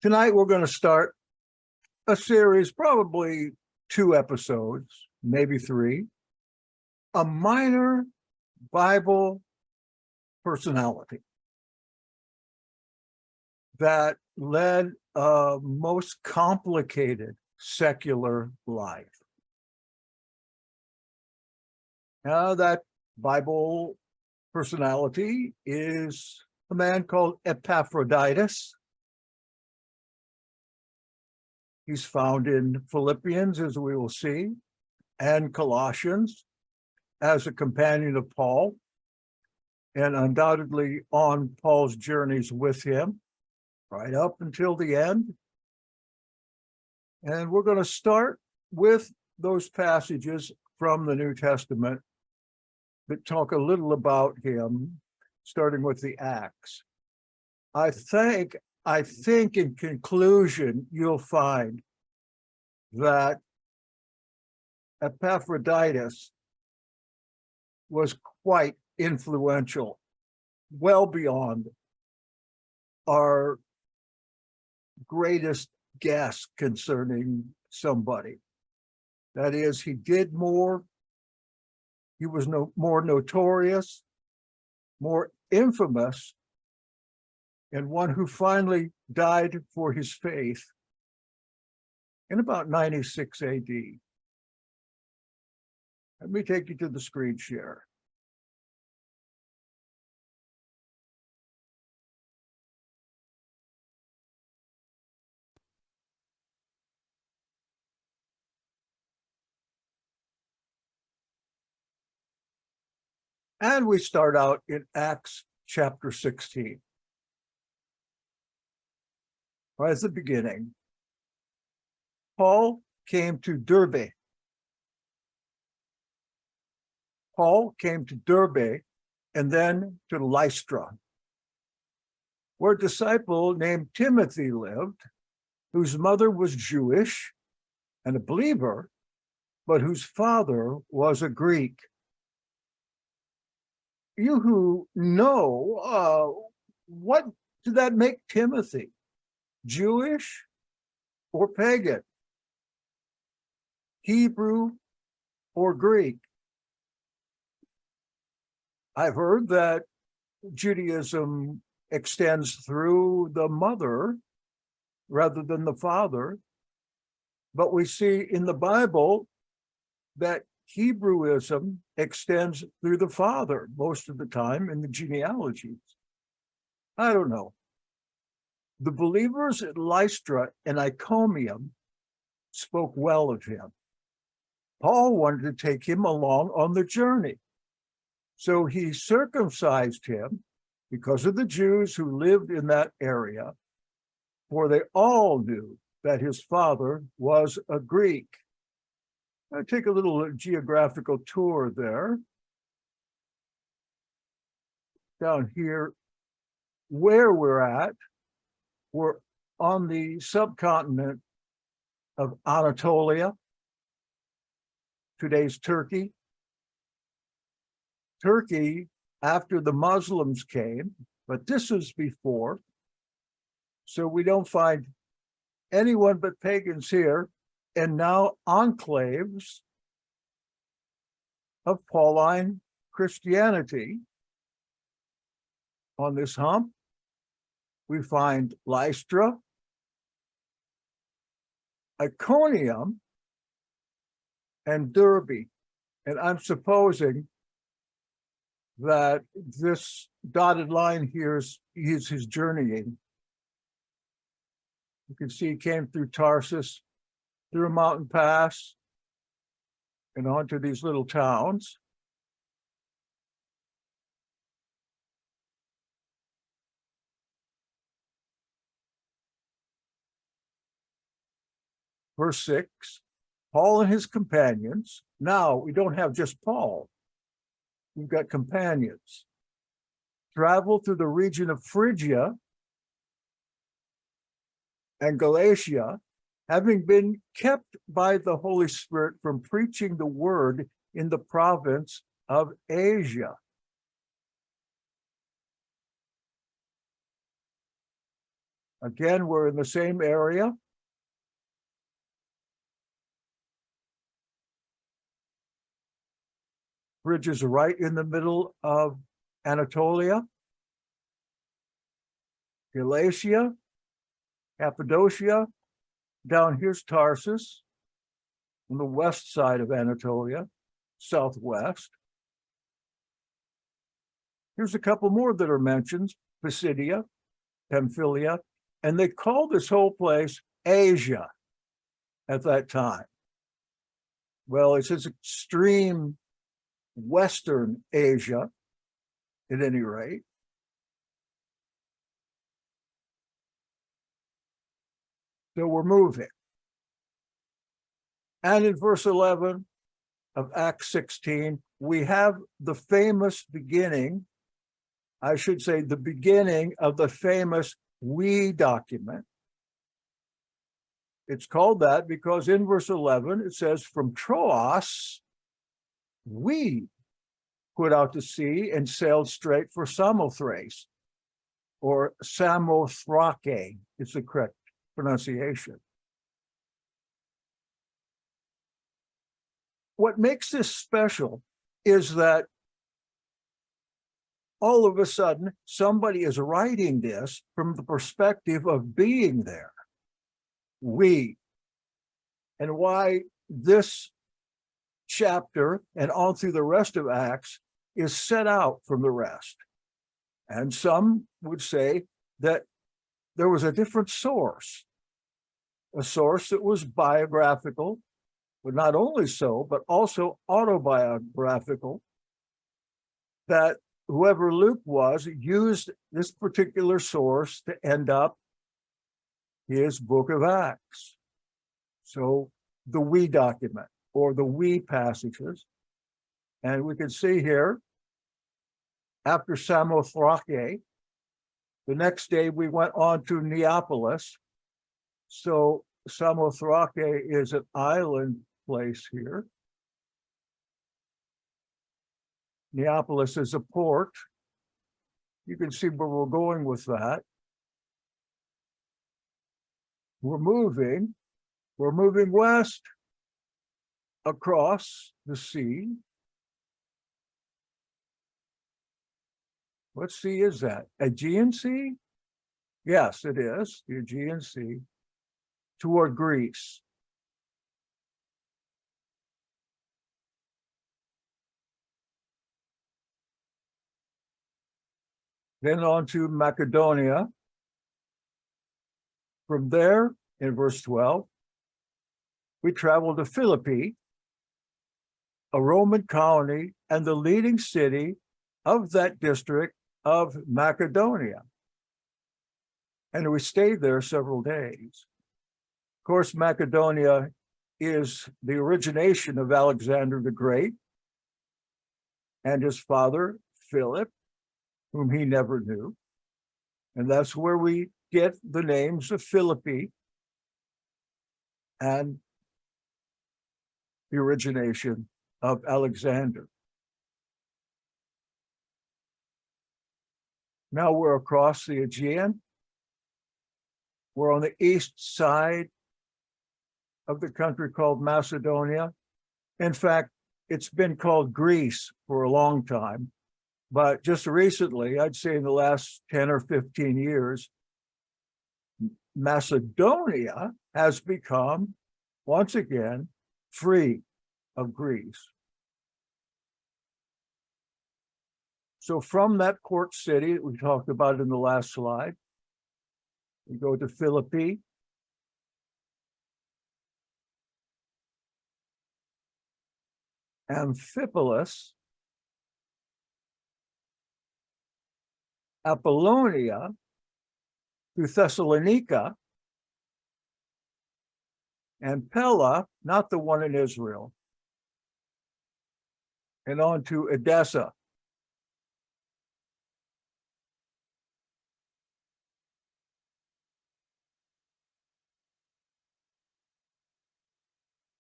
Tonight, we're going to start a series, probably 2 episodes, maybe 3, a minor Bible personality that led a most complicated secular life. Now, that Bible personality is a man called Epaphroditus. He's found in Philippians, as we will see, and Colossians as a companion of Paul, and undoubtedly on Paul's journeys with him, right up until the end. And we're going to start with those passages from the New Testament that talk a little about him, starting with the Acts. I think in conclusion, you'll find that Epaphroditus was quite influential, well beyond our greatest guess concerning somebody. That is, he did more, he was more notorious, more infamous, and one who finally died for his faith in about 96 AD. Let me take you to the screen share. And we start out in Acts chapter 16. Right at the beginning, Paul came to Derbe. Paul came to Derbe and then to Lystra, where a disciple named Timothy lived, whose mother was Jewish and a believer, but whose father was a Greek. You who know, what did that make Timothy? Jewish or pagan? Hebrew or Greek? I've heard that Judaism extends through the mother rather than the father, but we see in the Bible that Hebrewism extends through the father most of the time in the genealogies. I don't know. The believers at Lystra and Iconium spoke well of him. Paul wanted to take him along on the journey. So he circumcised him because of the Jews who lived in that area, for they all knew that his father was a Greek. I'll take a little geographical tour there. Down here, where we're at, we're on the subcontinent of Anatolia, today's Turkey. Turkey, after the Muslims came, but this was before, so we don't find anyone but pagans here, and now enclaves of Pauline Christianity. On this hump, we find Lystra, Iconium, and Derbe. And I'm supposing that this dotted line here is his journeying. You can see he came through Tarsus, through a mountain pass, and onto these little towns. Verse 6, Paul and his companions. Now, we don't have just Paul. We've got companions. Travel through the region of Phrygia and Galatia, having been kept by the Holy Spirit from preaching the word in the province of Asia. Again, we're in the same area. Bridge is right in the middle of Anatolia, Galatia, Cappadocia. Down here's Tarsus on the west side of Anatolia, southwest. Here's a couple more that are mentioned: Pisidia, Pamphylia, and they called this whole place Asia at that time. Well, it's this extreme Western Asia, at any rate. So we're moving. And in verse 11 of Acts 16, we have the famous beginning, I should say the beginning of the famous we document. It's called that because in verse 11, it says, from Troas, we put out to sea and sailed straight for Samothrace, or Samothrake is the correct pronunciation. What makes this special is that all of a sudden, somebody is writing this from the perspective of being there. We. And why this chapter and all through the rest of Acts is set out from the rest. And some would say that there was a different source, a source that was biographical, but not only so, but also autobiographical, that whoever Luke was used this particular source to end up his book of Acts. So the we document, or the we passages. And we can see here, after Samothrake, the next day we went on to Neapolis. So Samothrake is an island place here. Neapolis is a port. You can see where we're going with that. We're moving west across the sea. What sea is that? Aegean Sea? Yes, it is, the Aegean Sea, toward Greece. Then on to Macedonia. From there, in verse 12, we travel to Philippi, a Roman colony and the leading city of that district of Macedonia. And we stayed there several days. Of course, Macedonia is the origination of Alexander the Great and his father, Philip, whom he never knew. And that's where we get the names of Philippi and the origination of Alexander. Now we're across the Aegean. We're on the east side of the country called Macedonia. In fact, it's been called Greece for a long time, but just recently, I'd say in the last 10 or 15 years, Macedonia has become, once again, free of Greece. So from that port city that we talked about in the last slide, we go to Philippi. Amphipolis, Apollonia, to Thessalonica, and Pella, not the one in Israel, and on to Edessa.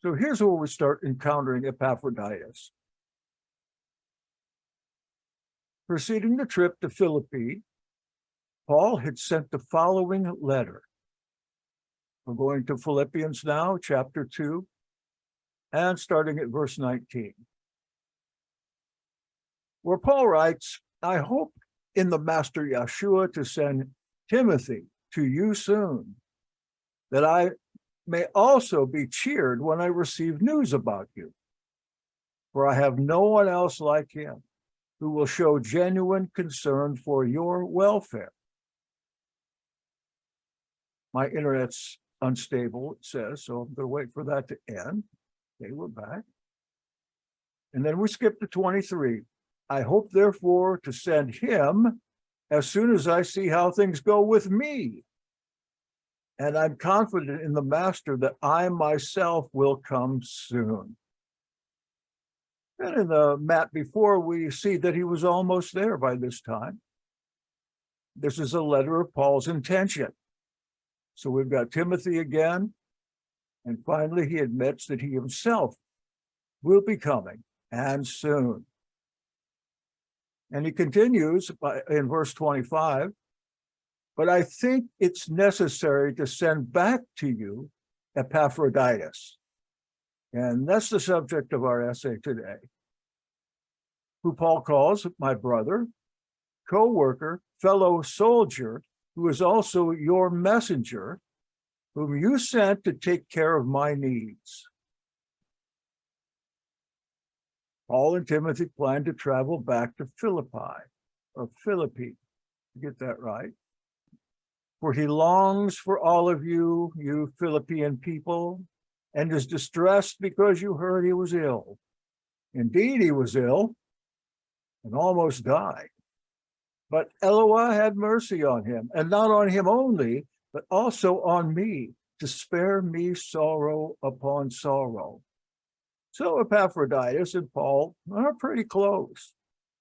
So here's where we start encountering Epaphroditus. Preceding the trip to Philippi, Paul had sent the following letter. We're going to Philippians now, chapter 2, and starting at verse 19, where Paul writes, I hope in the Master Yeshua to send Timothy to you soon, that I may also be cheered when I receive news about you. For I have no one else like him who will show genuine concern for your welfare. My internet's unstable, it says, so I'm going to wait for that to end. Okay, we're back. And then we skip to 23. I hope, therefore, to send him as soon as I see how things go with me. And I'm confident in the Master that I myself will come soon. And in the map before, we see that he was almost there by this time. This is a letter of Paul's intention. So we've got Timothy again, and finally he admits that he himself will be coming, and soon. And he continues in verse 25, but I think it's necessary to send back to you Epaphroditus. And that's the subject of our essay today, who Paul calls my brother, co-worker, fellow soldier, who is also your messenger, whom you sent to take care of my needs. Paul and Timothy plan to travel back to Philippi, to get that right. For he longs for all of you, you Philippian people, and is distressed because you heard he was ill. Indeed, he was ill and almost died. But Eloah had mercy on him, and not on him only, but also on me, to spare me sorrow upon sorrow. So Epaphroditus and Paul are pretty close.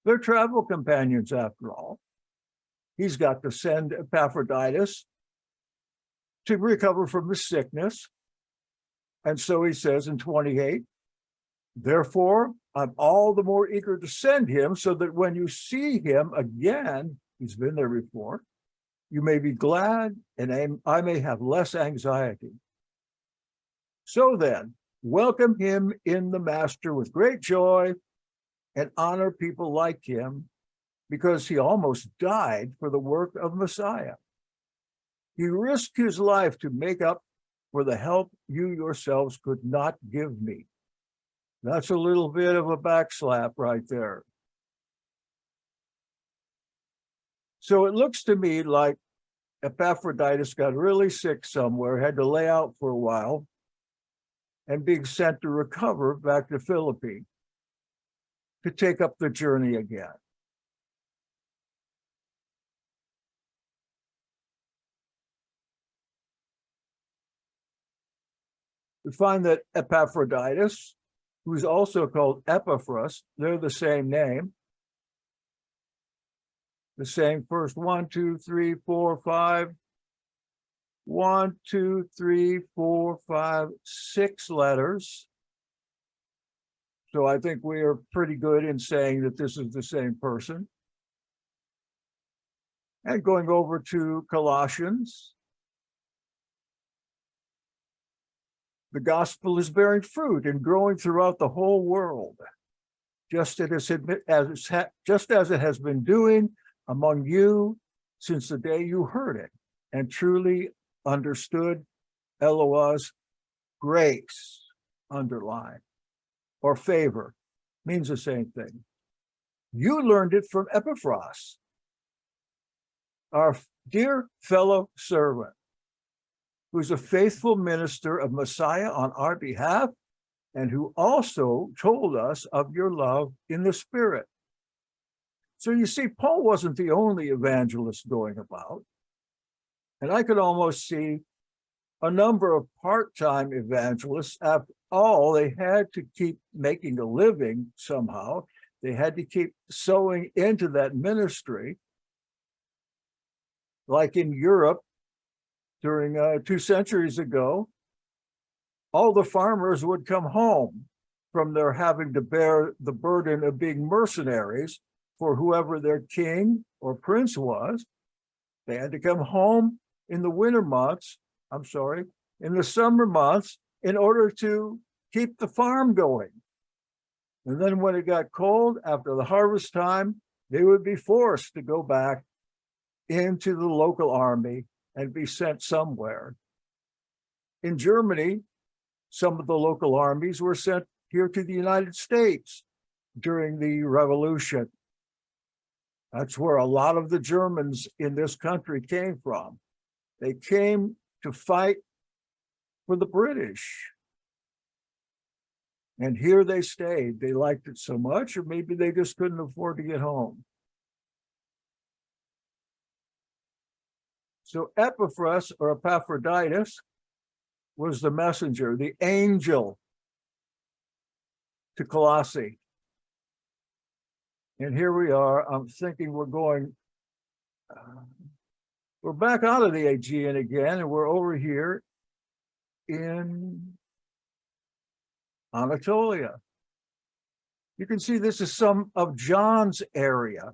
They're travel companions after all. He's got to send Epaphroditus to recover from his sickness. And so he says in 28, therefore, I'm all the more eager to send him so that when you see him again, he's been there before, you may be glad and I may have less anxiety. So then, welcome him in the Master with great joy and honor people like him, because he almost died for the work of Messiah. He risked his life to make up for the help you yourselves could not give me. That's a little bit of a backslap right there. So it looks to me like Epaphroditus got really sick somewhere, had to lay out for a while, and being sent to recover back to Philippi to take up the journey again. We find that Epaphroditus, who's also called Epaphras, they're the same name. The same first 1, 2, 3, 4, 5. 1, 2, 3, 4, 5, 6 letters. So I think we are pretty good in saying that this is the same person. And going over to Colossians, the gospel is bearing fruit and growing throughout the whole world, just as it has been doing among you since the day you heard it and truly understood Eloh's grace, underlined, or favor, means the same thing. You learned it from Epaphras, our dear fellow servant, who's a faithful minister of Messiah on our behalf, and who also told us of your love in the Spirit. So you see, Paul wasn't the only evangelist going about. And I could almost see a number of part-time evangelists. After all, they had to keep making a living somehow. They had to keep sowing into that ministry. Like in Europe, during 2 centuries ago, all the farmers would come home from their having to bear the burden of being mercenaries for whoever their king or prince was. They had to come home in the winter months, in the summer months, in order to keep the farm going. And then when it got cold, after the harvest time, they would be forced to go back into the local army and be sent somewhere. In Germany, some of the local armies were sent here to the United States during the Revolution. That's where a lot of the Germans in this country came from. They came to fight for the British. And here they stayed. They liked it so much, or maybe they just couldn't afford to get home. So Epaphras, or Epaphroditus, was the messenger, the angel to Colossae. And here we are. I'm thinking we're back out of the Aegean again, and we're over here in Anatolia. You can see this is some of John's area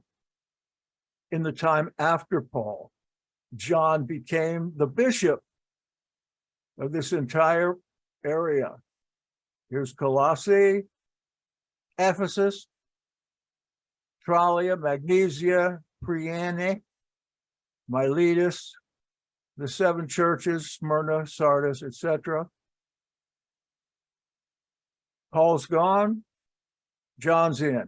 in the time after Paul. John became the bishop of this entire area. Here's Colossae, Ephesus, Tralia, Magnesia, Priene, Miletus, the 7 churches, Smyrna, Sardis, etc. Paul's gone, John's in, at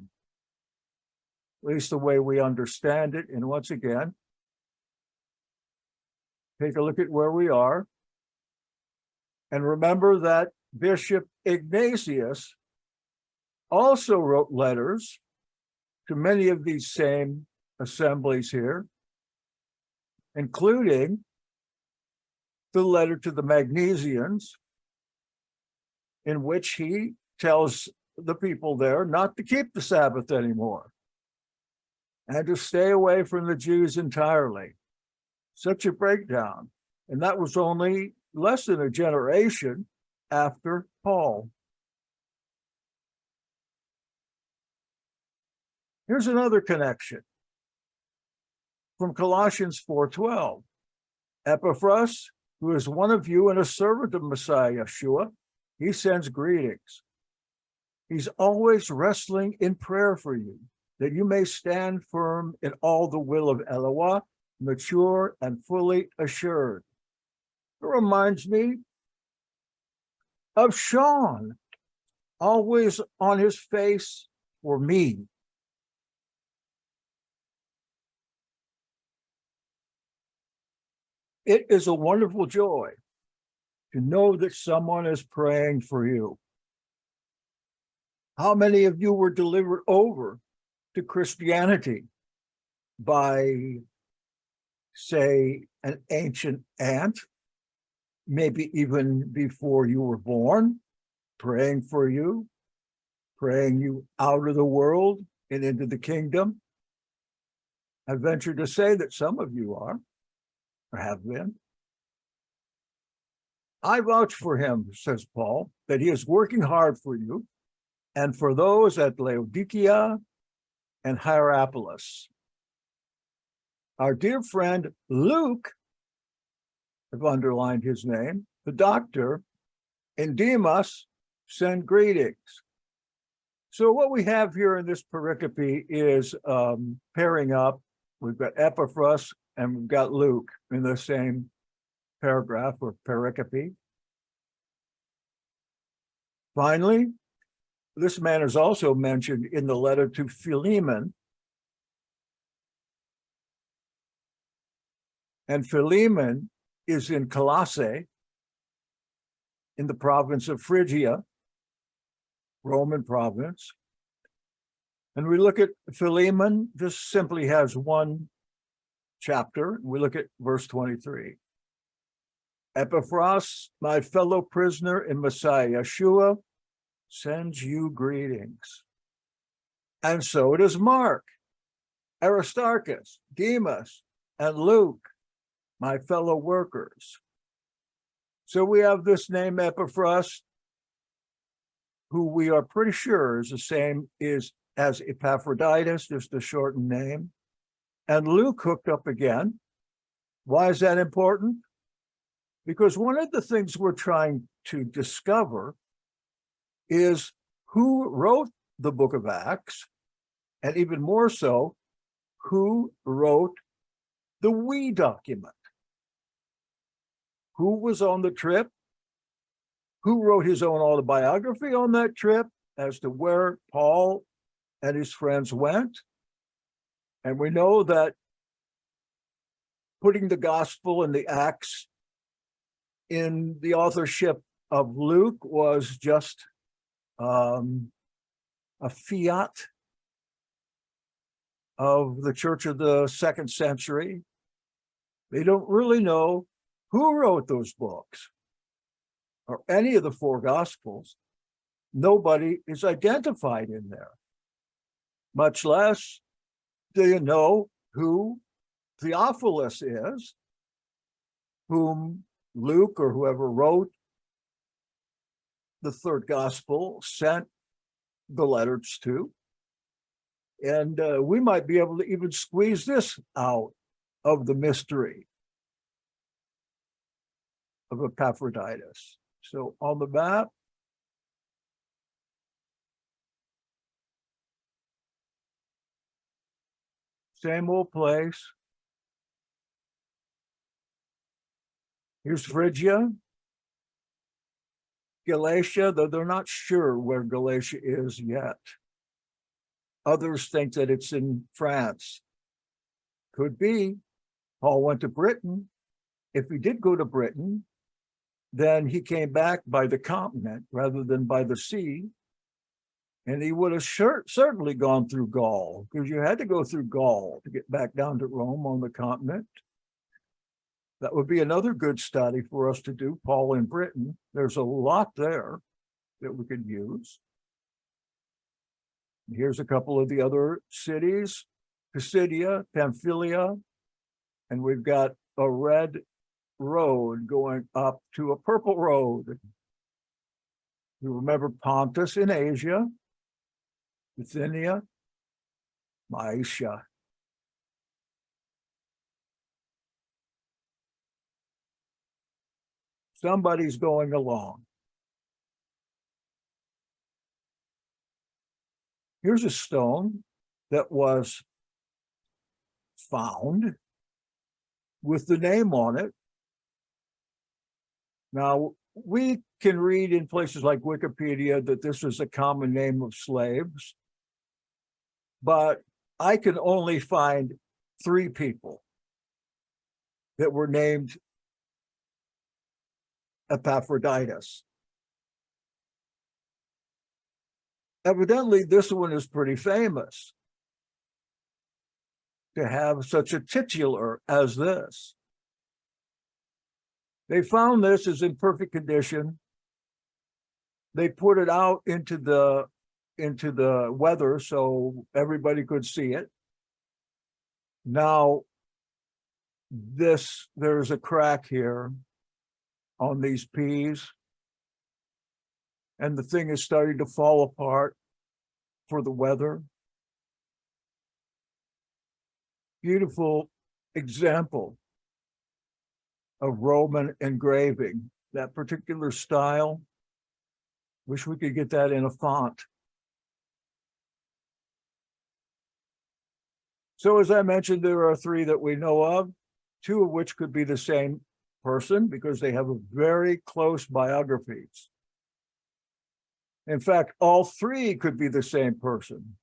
least the way we understand it. And once again, take a look at where we are. And remember that Bishop Ignatius also wrote letters to many of these same assemblies here, including the letter to the Magnesians, in which he tells the people there not to keep the Sabbath anymore and to stay away from the Jews entirely. Such a breakdown. And that was only less than a generation after Paul. Here's another connection from Colossians 4:12. Epaphras, who is one of you and a servant of Messiah Yeshua, he sends greetings. He's always wrestling in prayer for you, that you may stand firm in all the will of Elohim, mature and fully assured. It reminds me of Sean, always on his face for me. It is a wonderful joy to know that someone is praying for you. How many of you were delivered over to Christianity by, say, an ancient aunt, maybe even before you were born, praying for you, praying you out of the world and into the kingdom? I venture to say that some of you are, or have been. I vouch for him, says Paul, that he is working hard for you and for those at Laodicea and Hierapolis. Our dear friend Luke, I've underlined his name, the doctor, and Demas send greetings. So what we have here in this pericope is pairing up. We've got Epaphras and we've got Luke in the same paragraph or pericope. Finally, this man is also mentioned in the letter to Philemon. And Philemon is in Colossae, in the province of Phrygia, Roman province. And we look at Philemon, just simply has one chapter. We look at verse 23. Epaphras, my fellow prisoner in Messiah Yeshua, sends you greetings. And so it is Mark, Aristarchus, Demas, and Luke, my fellow workers. So we have this name Epaphras, who we are pretty sure is the same as Epaphroditus, just a shortened name. And Luke hooked up again Why is that important? Because one of the things we're trying to discover is who wrote the book of Acts, and even more so, who wrote the we document. Who was on the trip? Who wrote his own autobiography on that trip as to where Paul and his friends went? And we know that putting the gospel and the Acts in the authorship of Luke was just a fiat of the church of the 2nd century. They don't really know who wrote those books or any of the 4 gospels. Nobody is identified in there, much less do you know who Theophilus is, whom Luke or whoever wrote the 3rd gospel sent the letters to. And we might be able to even squeeze this out of the mystery of Epaphroditus. So on the map, same old place. Here's Phrygia, Galatia, though they're not sure where Galatia is yet. Others think that it's in France. Could be. Paul went to Britain. If he did go to Britain, then he came back by the continent rather than by the sea. And he would have certainly gone through Gaul, because you had to go through Gaul to get back down to Rome on the continent. That would be another good study for us to do, Paul in Britain. There's a lot there that we could use. Here's a couple of the other cities, Pisidia, Pamphylia, and we've got a red road going up to a purple road. You remember Pontus in Asia, Bithynia, Mysia. Somebody's going along. Here's a stone that was found with the name on it. Now, we can read in places like Wikipedia that this is a common name of slaves, but I can only find 3 people that were named Epaphroditus. Evidently, this one is pretty famous to have such a titular as this. They found this is in perfect condition. They put it out into the weather so everybody could see it. Now, there's a crack here on these peas, and the thing is starting to fall apart for the weather. Beautiful example of Roman engraving, that particular style. Wish we could get that in a font. So as I mentioned, there are 3 that we know of, 2 of which could be the same person because they have a very close biographies. In fact, all 3 could be the same person.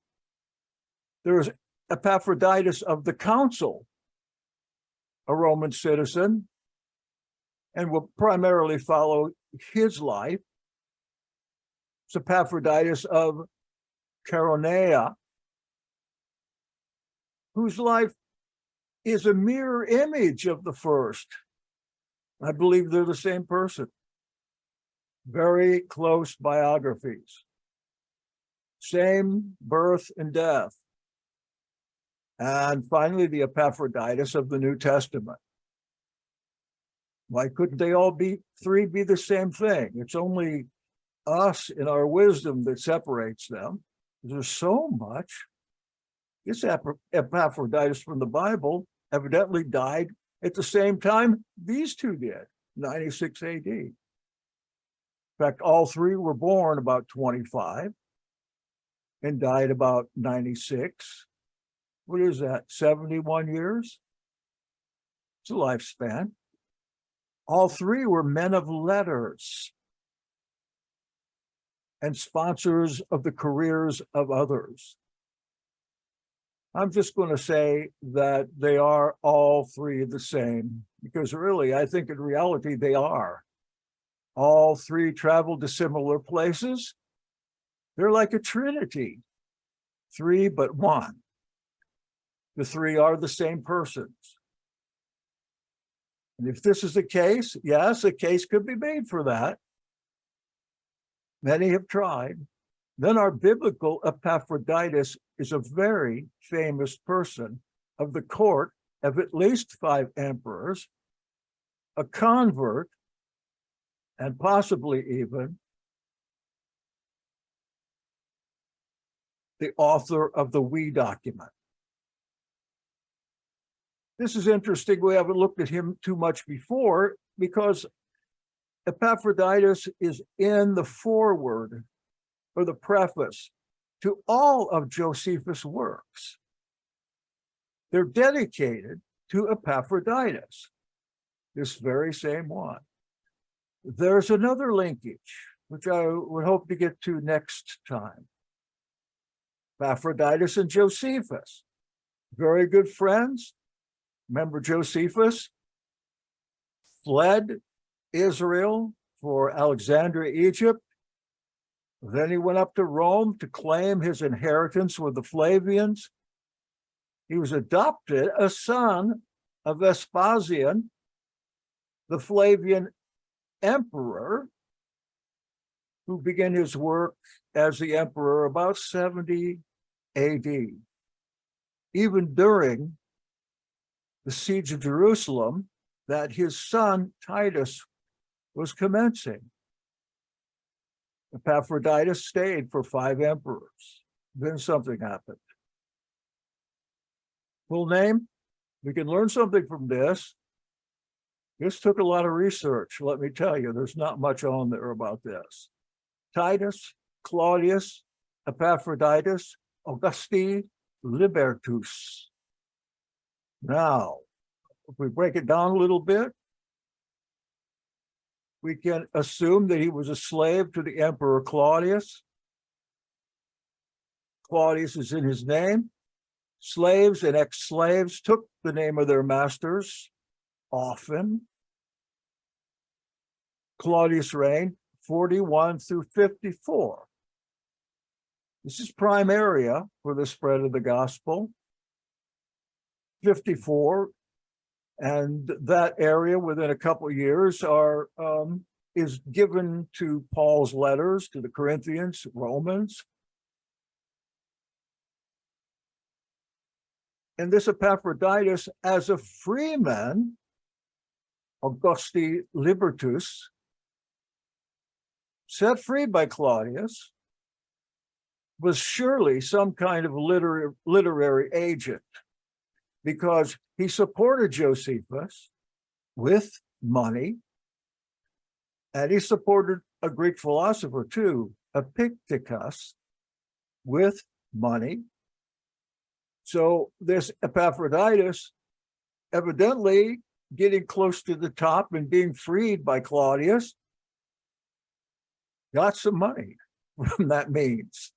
There's Epaphroditus of the council, a Roman citizen, and we'll primarily follow his life. It's Epaphroditus of Caronea, whose life is a mirror image of the first. I believe they're the same person. Very close biographies. Same birth and death. And finally, the Epaphroditus of the New Testament. Why couldn't they all be 3 be the same thing? It's only us in our wisdom that separates them. There's so much. This Epaphroditus from the Bible evidently died at the same time these two did, 96 AD. In fact, all three were born about 25 and died about 96. What is that, 71 years? It's a lifespan. All three were men of letters and sponsors of the careers of others. I'm just going to say that they are all three the same, because really, I think in reality, they are. All three traveled to similar places. They're like a trinity, three but one. The three are the same persons. And if this is the case, yes, a case could be made for that. Many have tried. Then our biblical Epaphroditus is a very famous person of the court of at least 5 emperors, a convert, and possibly even the author of the We document. This is interesting. We haven't looked at him too much before because Epaphroditus is in the foreword or the preface to all of Josephus' works. They're dedicated to Epaphroditus, this very same one. There's another linkage, which I would hope to get to next time. Epaphroditus and Josephus, very good friends. Remember Josephus fled Israel for Alexandria, Egypt. Then he went up to Rome to claim his inheritance with the Flavians. He was adopted a son of Vespasian, the Flavian emperor, who began his work as the emperor about 70 AD. Even during the siege of Jerusalem that his son Titus was commencing. Epaphroditus stayed for 5 emperors. Then something happened. Full name? We can learn something from this. This took a lot of research. Let me tell you, there's not much on there about this. Titus, Claudius, Epaphroditus, Augusti, Libertus. Now, if we break it down a little bit, we can assume that he was a slave to the Emperor Claudius. Claudius is in his name. Slaves and ex-slaves took the name of their masters often. Claudius reigned 41 through 54. This is prime area for the spread of the gospel. 54, and that area within a couple of years is given to Paul's letters to the Corinthians, Romans. And this Epaphroditus, as a freeman, Augusti Libertus, set free by Claudius, was surely some kind of literary agent, because he supported Josephus with money, and he supported a Greek philosopher too, Epictetus, with money. So this Epaphroditus, evidently getting close to the top and being freed by Claudius, got some money from that means.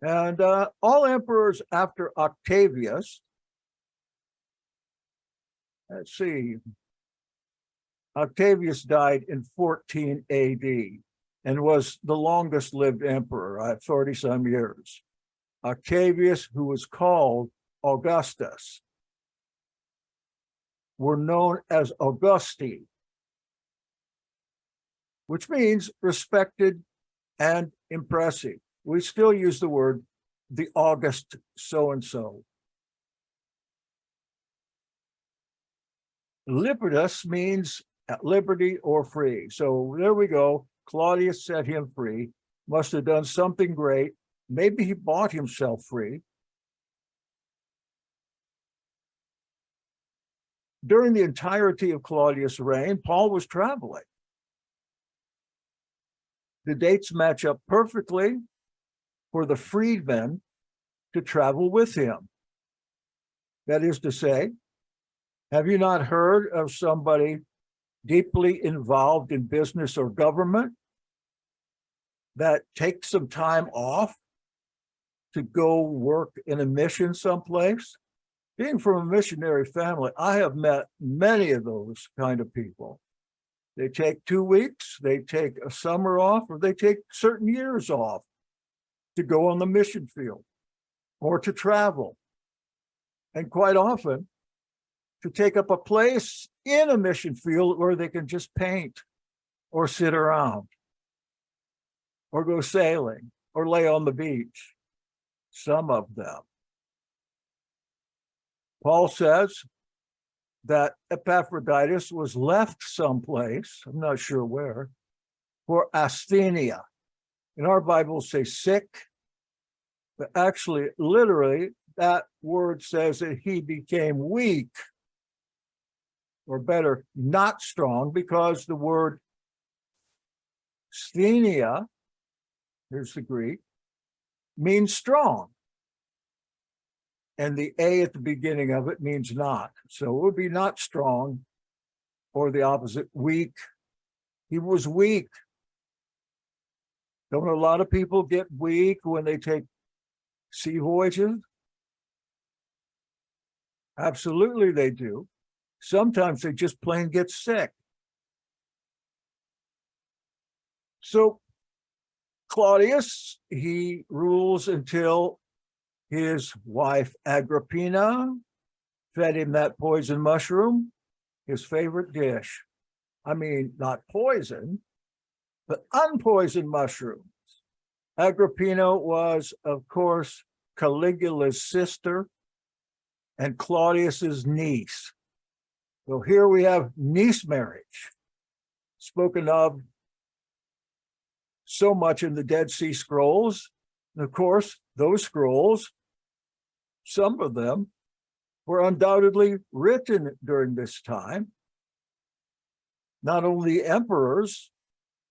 And all emperors after Octavius, let's see, Octavius died in 14 AD and was the longest lived emperor at 30-some years. Octavius, who was called Augustus, were known as Augusti, which means respected and impressive. We still use the word the August so-and-so. Libertus means at liberty or free. So there we go. Claudius set him free, must have done something great. Maybe he bought himself free. during the entirety of Claudius' reign, Paul was traveling. The dates match up perfectly for the freedmen to travel with him. That is to say, have you not heard of somebody deeply involved in business or government that takes some time off to go work in a mission someplace? Being from a missionary family, I have met many of those kind of people. They take 2 weeks, they take a summer off, or they take certain years off to go on the mission field or to travel. And quite often, to take up a place in a mission field where they can just paint or sit around or go sailing or lay on the beach. Some of them. Paul says that Epaphroditus was left someplace, I'm not sure where, for asthenia. In our Bibles say sick, but actually, literally, that word says that he became weak, or better, not strong, because the word asthenia, here's the Greek, means strong. And the A at the beginning of it means not. So it would be not strong, or the opposite, weak. He was weak. Don't a lot of people get weak when they take sea voyages? Absolutely they do. Sometimes they just plain get sick. So Claudius, he rules until his wife Agrippina fed him that poison mushroom, his favorite dish. I mean, not poison, but unpoisoned mushrooms. Agrippina was, of course, Caligula's sister and Claudius's niece. So here we have niece marriage, spoken of so much in the Dead Sea Scrolls. And of course, those scrolls, some of them, were undoubtedly written during this time. Not only emperors,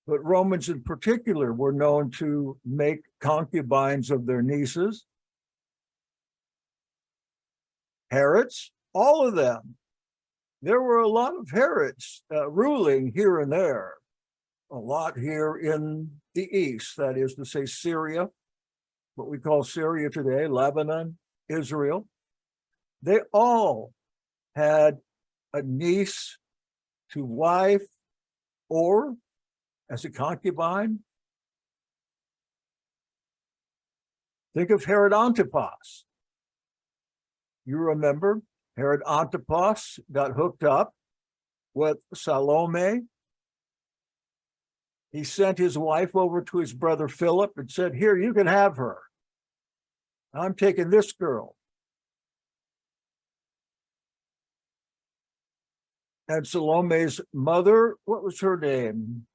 but Romans in particular were known to make concubines of their nieces. Herods, all of them. There were a lot of Herods ruling here and there. A lot here in the east, that is to say Syria, what we call Syria today, Lebanon, Israel. They all had a niece to wife or as a concubine. Think of Herod Antipas. You remember Herod Antipas got hooked up with Salome. He sent his wife over to his brother Philip and said, here, you can have her. I'm taking this girl. And Salome's mother, what was her name?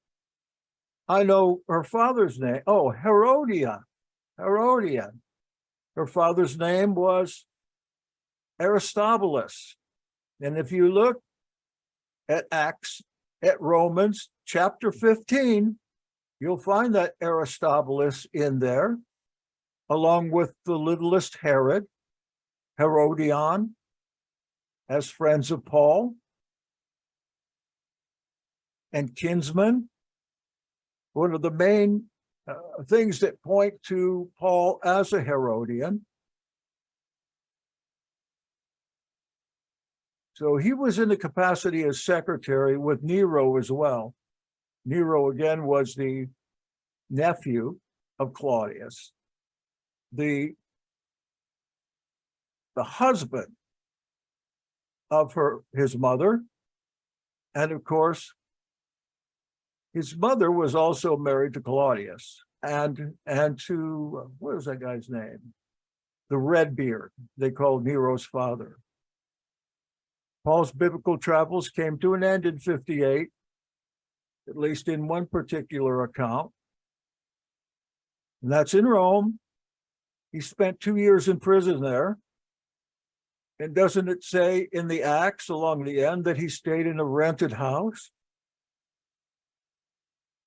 I know her father's name. Oh, Herodian. Her father's name was Aristobulus. And if you look at Acts, at Romans chapter 15, you'll find that Aristobulus in there, along with the littlest Herod, Herodian, as friends of Paul, and kinsmen. One of the main things that point to Paul as a Herodian. So he was in the capacity as secretary with Nero as well. Nero, again, was the nephew of Claudius, the husband of his mother. And of course, his mother was also married to Claudius and to, what was that guy's name? The Redbeard, they called Nero's father. Paul's biblical travels came to an end in 58, at least in one particular account. And that's in Rome. He spent 2 years in prison there. And doesn't it say in the Acts along the end that he stayed in a rented house?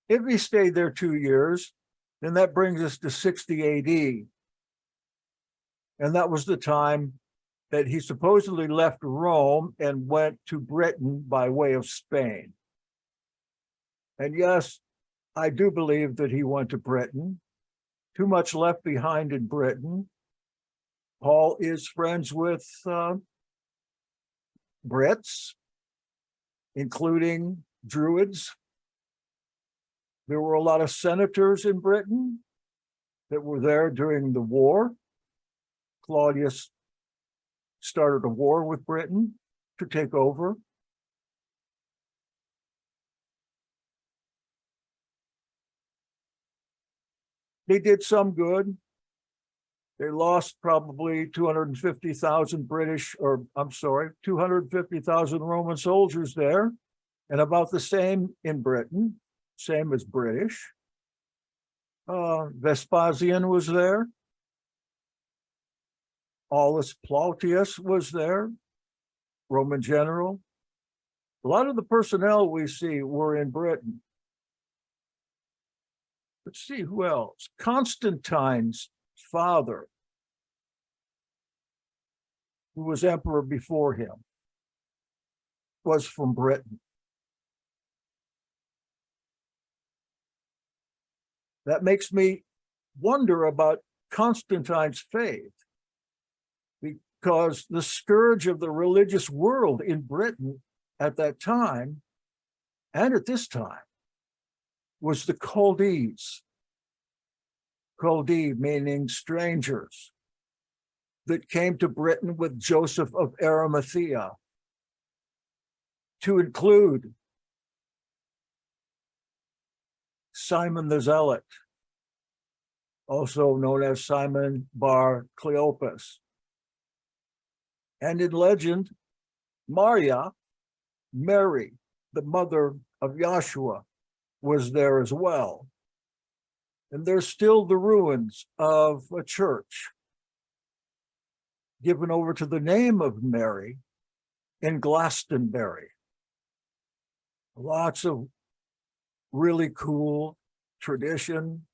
If he stayed there 2 years, then that brings us to 60 AD. And that was the time that he supposedly left Rome and went to Britain by way of Spain. And yes, I do believe that he went to Britain. Too much left behind in Britain. Paul is friends with Brits, including Druids. There were a lot of senators in Britain that were there during the war. Claudius started a war with Britain to take over. They did some good. They lost probably 250,000 250,000 Roman soldiers there, and about the same in Britain, same as British. Vespasian was there. Aulus Plautius was there, Roman general. A lot of the personnel we see were in Britain. Let's see who else. Constantine's father, who was emperor before him, was from Britain. That makes me wonder about Constantine's faith, because the scourge of the religious world in Britain at that time and at this time was the Chaldees. Chaldee meaning strangers, that came to Britain with Joseph of Arimathea, to include Simon the Zealot, also known as Simon Bar Cleopas. And in legend, Mary, the mother of Yahshua, was there as well. And there's still the ruins of a church given over to the name of Mary in Glastonbury. Lots of really cool tradition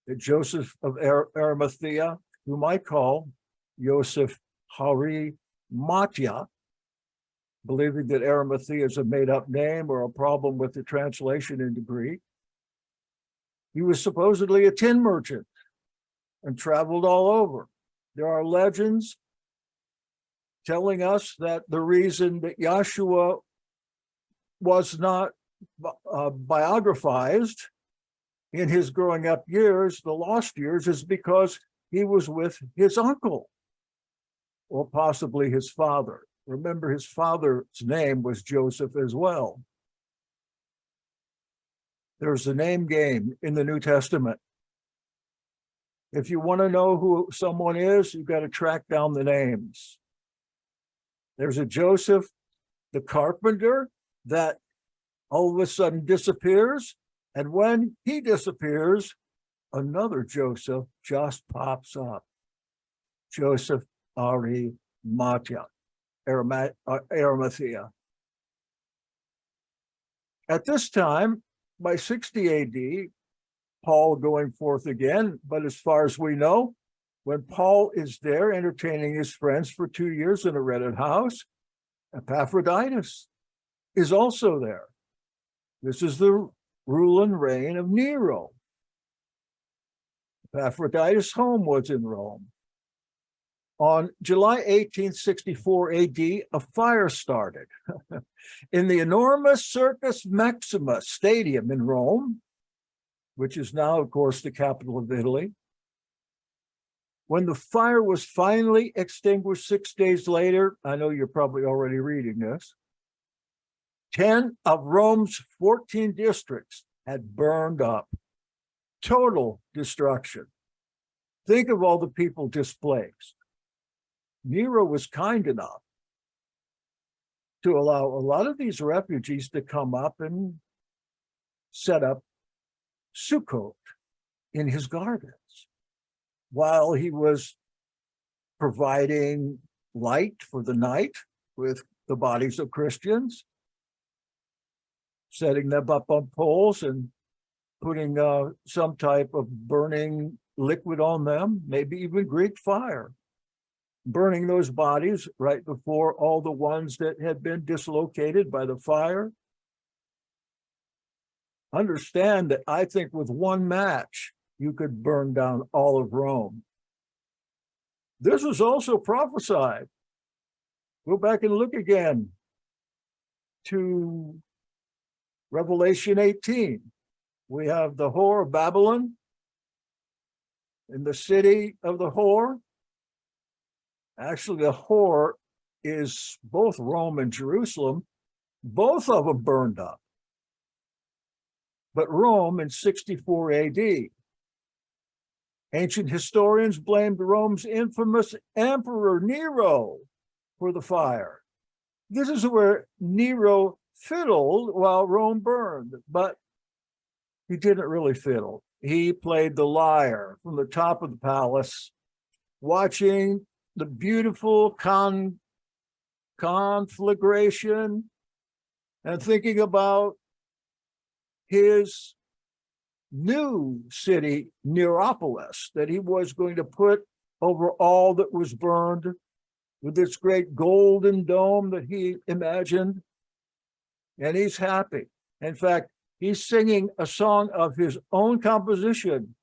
that Joseph of Arimathea, whom I call Joseph Matya, believing that Arimathea is a made-up name or a problem with the translation into Greek. He was supposedly a tin merchant and traveled all over. There are legends telling us that the reason that Yahshua was not biographized in his growing up years, the lost years, is because he was with his uncle or possibly his father. Remember, his father's name was Joseph as well. There's a name game in the New Testament. If you want to know who someone is, you've got to track down the names. There's a Joseph the carpenter that all of a sudden disappears. And when he disappears, another Joseph just pops up. Joseph Arimathea. At this time, by 60 AD, Paul going forth again, but as far as we know, when Paul is there entertaining his friends for 2 years in a rented house, Epaphroditus is also there. This is the rule and reign of Nero. Epaphroditus' home was in Rome. On July 18th, 64 AD, a fire started in the enormous Circus Maximus Stadium in Rome, which is now, of course, the capital of Italy. When the fire was finally extinguished 6 days later, I know you're probably already reading this, 10 of Rome's 14 districts had burned up. Total destruction. Think of all the people displaced. Nero was kind enough to allow a lot of these refugees to come up and set up Sukkot in his gardens while he was providing light for the night with the bodies of Christians, setting them up on poles and putting some type of burning liquid on them, maybe even Greek fire, burning those bodies right before all the ones that had been dislocated by the fire. Understand that I think with one match, you could burn down all of Rome. This was also prophesied. Go back and look again to Revelation 18. We have the whore of Babylon in the city of the whore. Actually, the whore is both Rome and Jerusalem. Both of them burned up. But Rome in 64 AD. Ancient historians blamed Rome's infamous emperor Nero for the fire. This is where Nero fiddled while Rome burned, but he didn't really fiddle. He played the lyre from the top of the palace, watching the beautiful conflagration and thinking about his new city, Neropolis, that he was going to put over all that was burned with its great golden dome that he imagined. And he's happy. In fact, he's singing a song of his own composition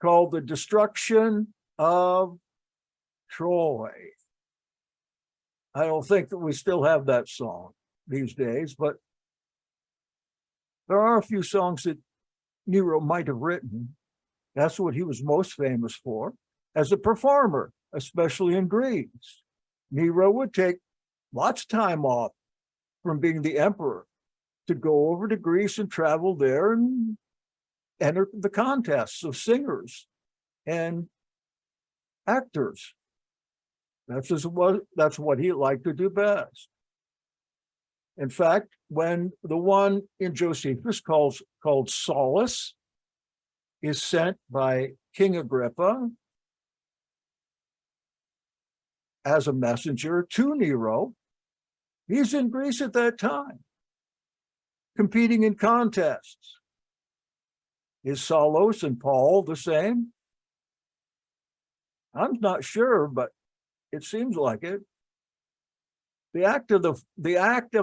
called The Destruction of Troy. I don't think that we still have that song these days, but there are a few songs that Nero might have written. That's what he was most famous for as a performer, especially in Greece. Nero would take lots of time off from being the emperor to go over to Greece and travel there and enter the contests of singers and actors. That's what he liked to do best. In fact, when the one in Josephus called Saulus is sent by King Agrippa as a messenger to Nero, he's in Greece at that time, competing in contests. Is Saulus and Paul the same? I'm not sure, but it seems like it. The act of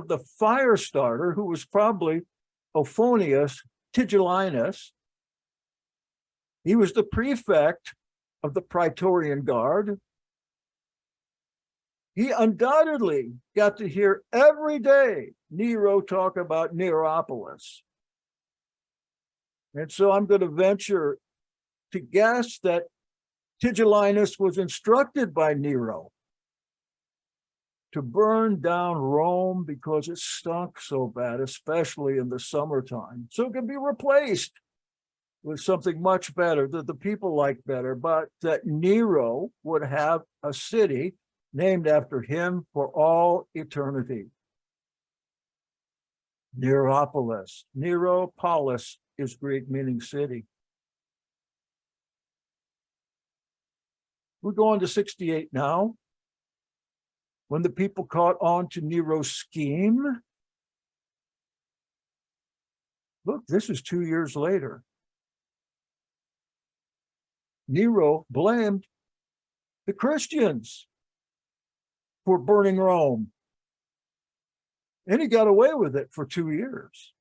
the fire starter, who was probably Ophonius Tigellinus, he was the prefect of the Praetorian Guard. He undoubtedly got to hear every day Nero talk about Neropolis. And so I'm going to venture to guess that Tigellinus was instructed by Nero to burn down Rome because it stunk so bad, especially in the summertime. So it can be replaced with something much better that the people like better, but that Nero would have a city named after him for all eternity. Neropolis. Neropolis is Greek meaning city. We're going to 68 now. When the people caught on to Nero's scheme, look, this is 2 years later. Nero blamed the Christians for burning Rome. And he got away with it for 2 years.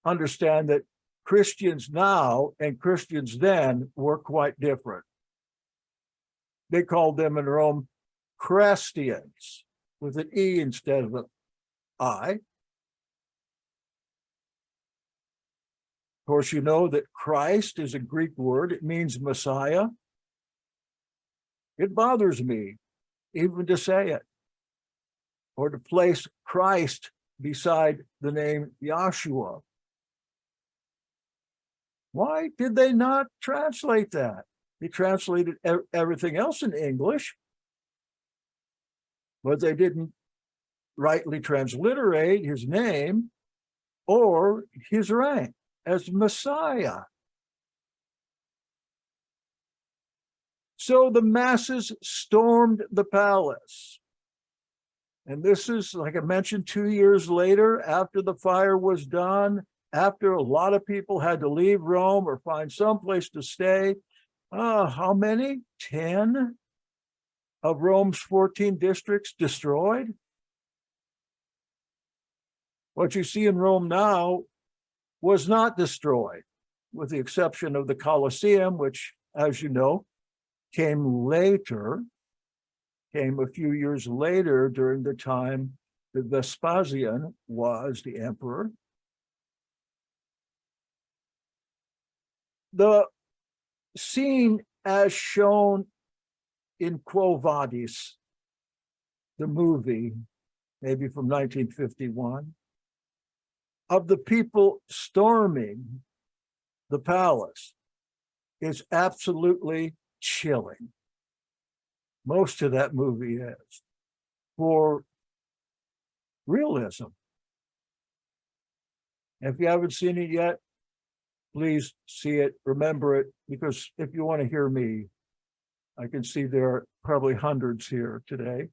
Understand that Christians now and Christians then were quite different. They called them in Rome Christians with an E instead of an I. Of course, you know that Christ is a Greek word. It means Messiah. It bothers me even to say it or to place Christ beside the name Yahshua. Why did they not translate that? They translated everything else in English, but they didn't rightly transliterate his name or his rank as Messiah. So the masses stormed the palace. And this is, like I mentioned, 2 years later, after the fire was done, after a lot of people had to leave Rome or find someplace to stay. How many? 10 of Rome's 14 districts destroyed? What you see in Rome now was not destroyed, with the exception of the Colosseum, which, as you know, came a few years later during the time that Vespasian was the emperor. The scene as shown in Quo Vadis, the movie, maybe from 1951, of the people storming the palace is absolutely chilling. Most of that movie is for realism. If you haven't seen it yet, please see it, remember it, because if you want to hear me, I can see there are probably hundreds here today.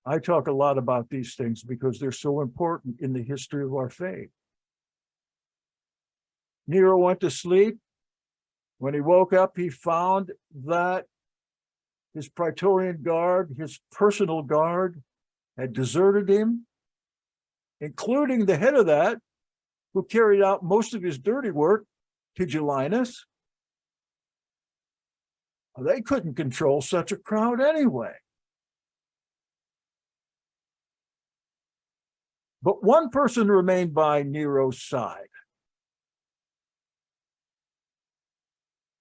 I talk a lot about these things because they're so important in the history of our faith. Nero went to sleep. When he woke up, he found that his Praetorian guard, his personal guard, had deserted him, including the head of that, who carried out most of his dirty work, Tigellinus. They couldn't control such a crowd anyway. But one person remained by Nero's side.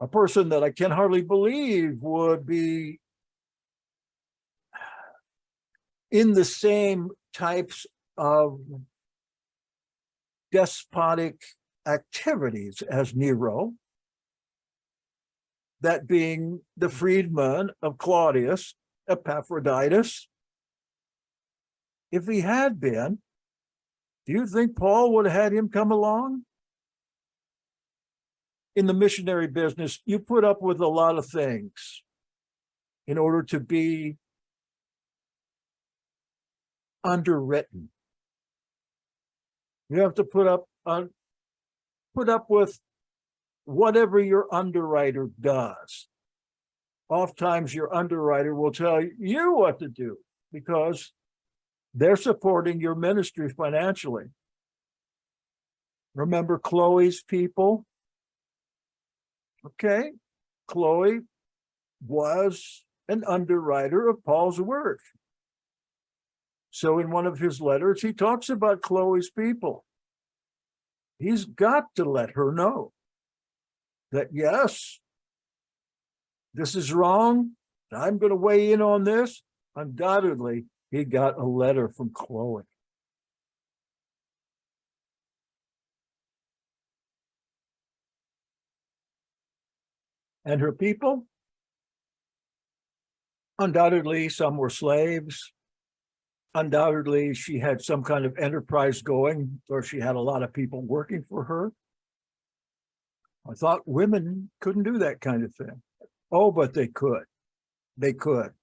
A person that I can hardly believe would be in the same types of despotic activities as Nero, that being the freedman of Claudius, Epaphroditus. If he had been, do you think Paul would have had him come along? In the missionary business, you put up with a lot of things in order to be underwritten. You have to put up with whatever your underwriter does. Oftentimes your underwriter will tell you what to do because they're supporting your ministry financially. Remember Chloe's people? Okay, Chloe was an underwriter of Paul's work. So in one of his letters, he talks about Chloe's people. He's got to let her know that, yes, this is wrong. I'm going to weigh in on this. Undoubtedly, he got a letter from Chloe. And her people? Undoubtedly, some were slaves. Undoubtedly, she had some kind of enterprise going, or she had a lot of people working for her. I thought women couldn't do that kind of thing. Oh, but they could. They could.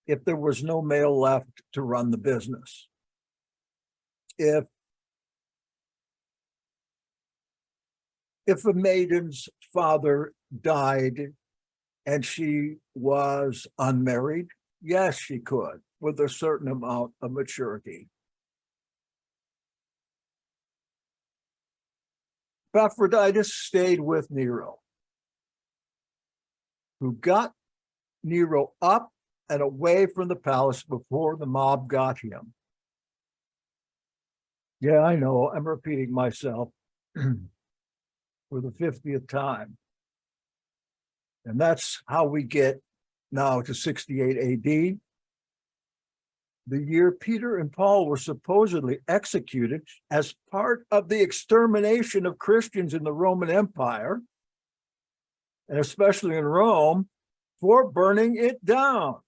If there was no male left to run the business. If a maiden's father died and she was unmarried, yes, she could, with a certain amount of maturity. Epaphroditus stayed with Nero, who got Nero up and away from the palace before the mob got him. Yeah, I know, I'm repeating myself for the 50th time. And that's how we get now to 68 AD, the year Peter and Paul were supposedly executed as part of the extermination of Christians in the Roman Empire, and especially in Rome, for burning it down.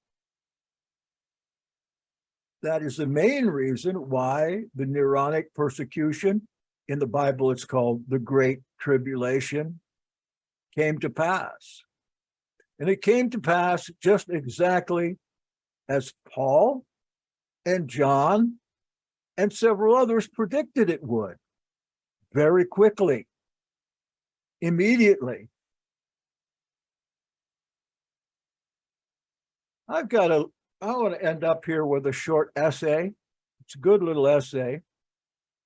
That is the main reason why the Neronic persecution, in the Bible it's called the Great Tribulation, came to pass. And it came to pass just exactly as Paul and John and several others predicted it would. Very quickly, immediately. I want to end up here with a short essay. It's a good little essay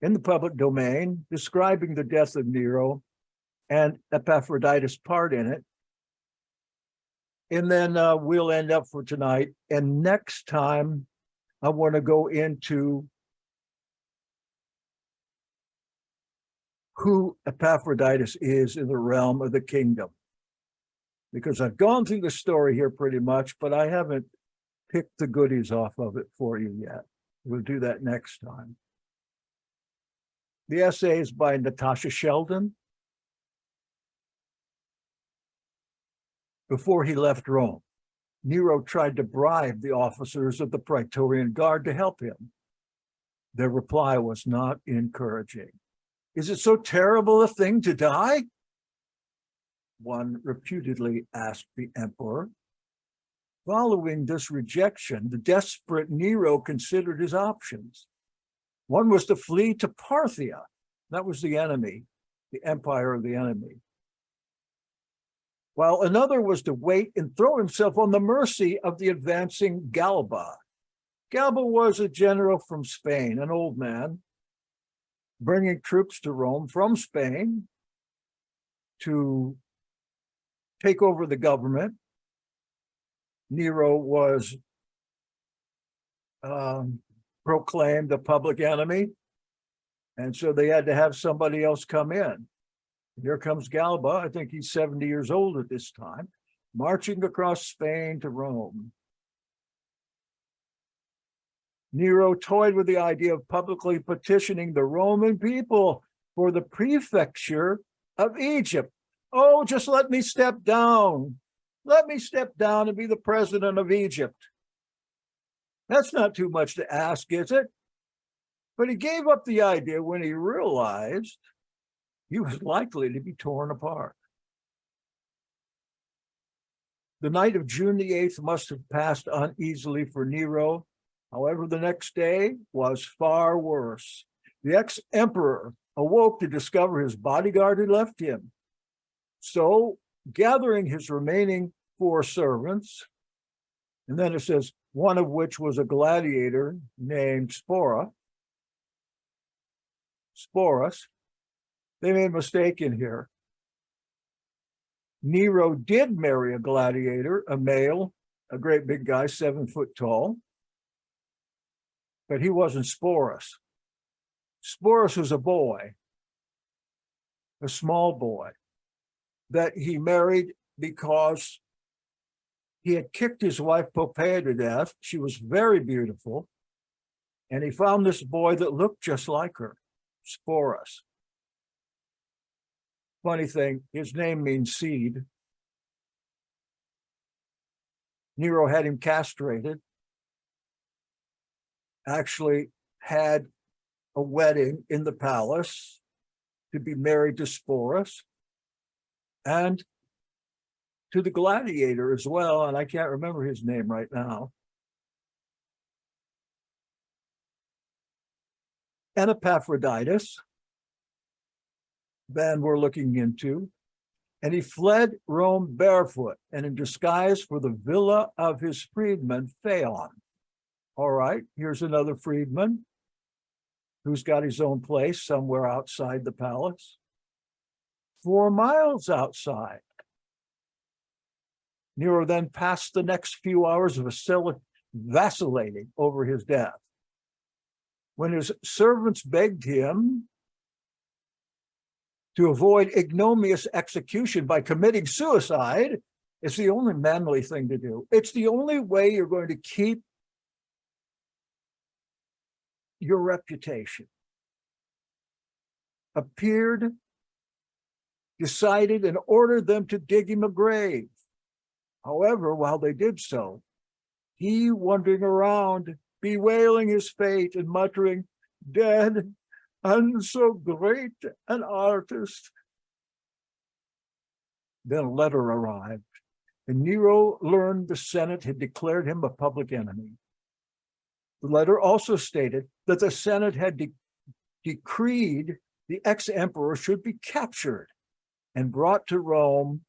in the public domain describing the death of Nero and Epaphroditus' part in it. And then we'll end up for tonight. And next time, I want to go into who Epaphroditus is in the realm of the kingdom. Because I've gone through the story here pretty much, but I haven't picked the goodies off of it for you yet. We'll do that next time. The essay is by Natasha Sheldon. Before he left Rome, Nero tried to bribe the officers of the Praetorian Guard to help him. Their reply was not encouraging. Is it so terrible a thing to die? One reputedly asked the emperor. Following this rejection, the desperate Nero considered his options. One was to flee to Parthia. That was the enemy, the empire of the enemy. While another was to wait and throw himself on the mercy of the advancing Galba. Galba was a general from Spain, an old man, bringing troops to Rome from Spain to take over the government. Nero was proclaimed a public enemy, and so they had to have somebody else come in. Here comes Galba, I think he's 70 years old at this time, marching across Spain to Rome. Nero toyed with the idea of publicly petitioning the Roman people for the prefecture of Egypt. Oh, just let me step down. Let me step down and be the president of Egypt. That's not too much to ask, is it? But he gave up the idea when he realized he was likely to be torn apart. The night of June the 8th must have passed uneasily for Nero. However, the next day was far worse. The ex-emperor awoke to discover his bodyguard had left him. So, gathering his remaining 4 servants, and then it says, one of which was a gladiator named Sporus, they made a mistake in here. Nero did marry a gladiator, a male, a great big guy, 7 foot tall, but he wasn't Sporus. Sporus was a boy, a small boy, that he married because he had kicked his wife Poppaea to death. She was very beautiful, and he found this boy that looked just like her, Sporus. Funny thing, his name means seed. Nero had him castrated, actually had a wedding in the palace to be married to Sporus and to the gladiator as well, and I can't remember his name right now. And Epaphroditus, then we're looking into, and he fled Rome barefoot and in disguise for the villa of his freedman, Phaon. All right, here's another freedman who's got his own place somewhere outside the palace. 4 miles outside. Nero then passed the next few hours vacillating over his death. When his servants begged him to avoid ignominious execution by committing suicide, it's the only manly thing to do. It's the only way you're going to keep your reputation. Appeared, decided, and ordered them to dig him a grave. However, while they did so, he wandering around, bewailing his fate and muttering, "Dead, and so great an artist." Then a letter arrived and Nero learned the Senate had declared him a public enemy. The letter also stated that the Senate had decreed the ex-emperor should be captured and brought to Rome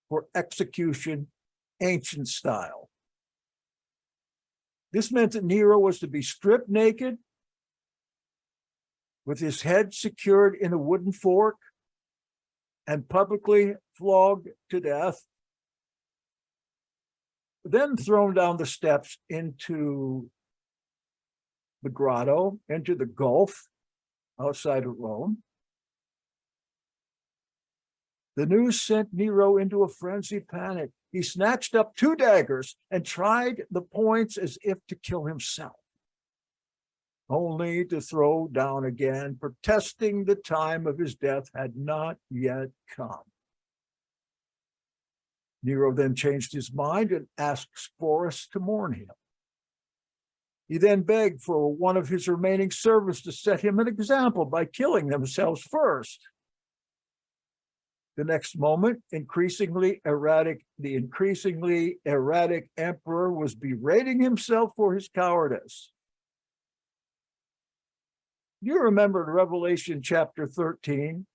for execution, ancient style. This meant that Nero was to be stripped naked, with his head secured in a wooden fork, and publicly flogged to death, then thrown down the steps into the grotto, into the gulf outside of Rome. The news sent Nero into a frenzied panic. He snatched up 2 daggers and tried the points as if to kill himself, only to throw down again, protesting the time of his death had not yet come. Nero then changed his mind and asked Spore to mourn him. He then begged for one of his remaining servants to set him an example by killing themselves first. The next moment, the increasingly erratic emperor was berating himself for his cowardice. You remember in Revelation chapter 13,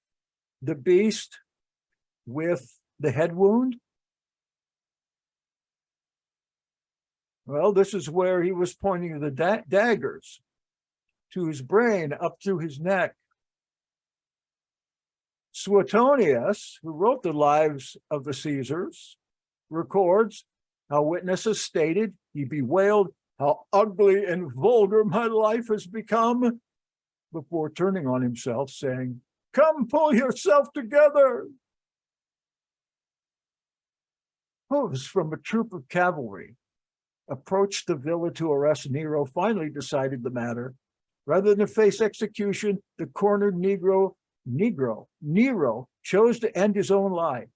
the beast with the head wound? Well, this is where he was pointing the daggers to his brain up through his neck. Suetonius, who wrote the lives of the Caesars, records how witnesses stated he bewailed how ugly and vulgar my life has become, before turning on himself, saying, "Come, pull yourself together." Hooves from a troop of cavalry approached the villa to arrest Nero, finally decided the matter. Rather than face execution, the cornered Nero chose to end his own life.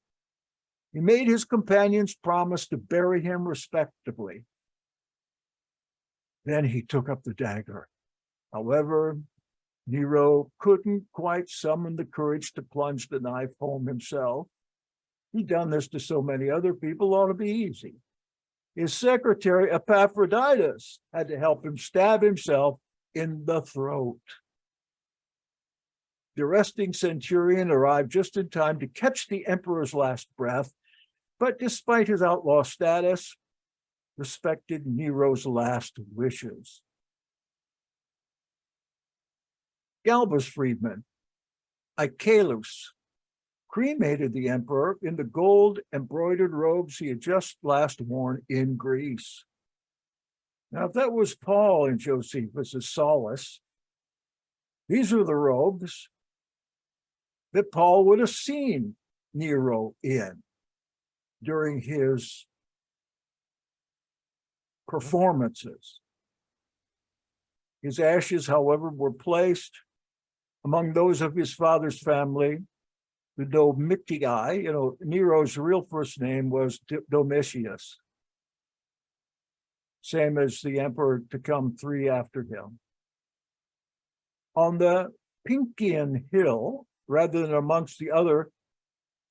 He made his companions promise to bury him respectably. Then he took up the dagger. However, Nero couldn't quite summon the courage to plunge the knife home himself. He'd done this to so many other people, ought to be easy. His secretary, Epaphroditus, had to help him stab himself in the throat. The arresting centurion arrived just in time to catch the emperor's last breath, but despite his outlaw status, respected Nero's last wishes. Galba's freedman, Icelus, cremated the emperor in the gold embroidered robes he had just last worn in Greece. Now, if that was Paul and Josephus' solace, these are the robes that Paul would have seen Nero in during his performances. His ashes, however, were placed among those of his father's family, the Domitii. Nero's real first name was Domitius, same as the emperor to come 3 after him. On the Pincian Hill, rather than amongst the other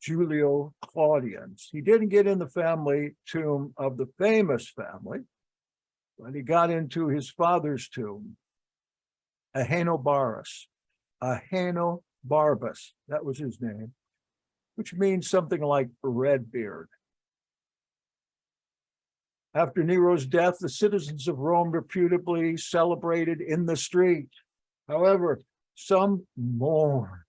Julio Claudians. He didn't get in the family tomb of the famous family, but he got into his father's tomb, Ahenobarbus, that was his name, which means something like Redbeard. After Nero's death, the citizens of Rome reputably celebrated in the street. However, some mourned.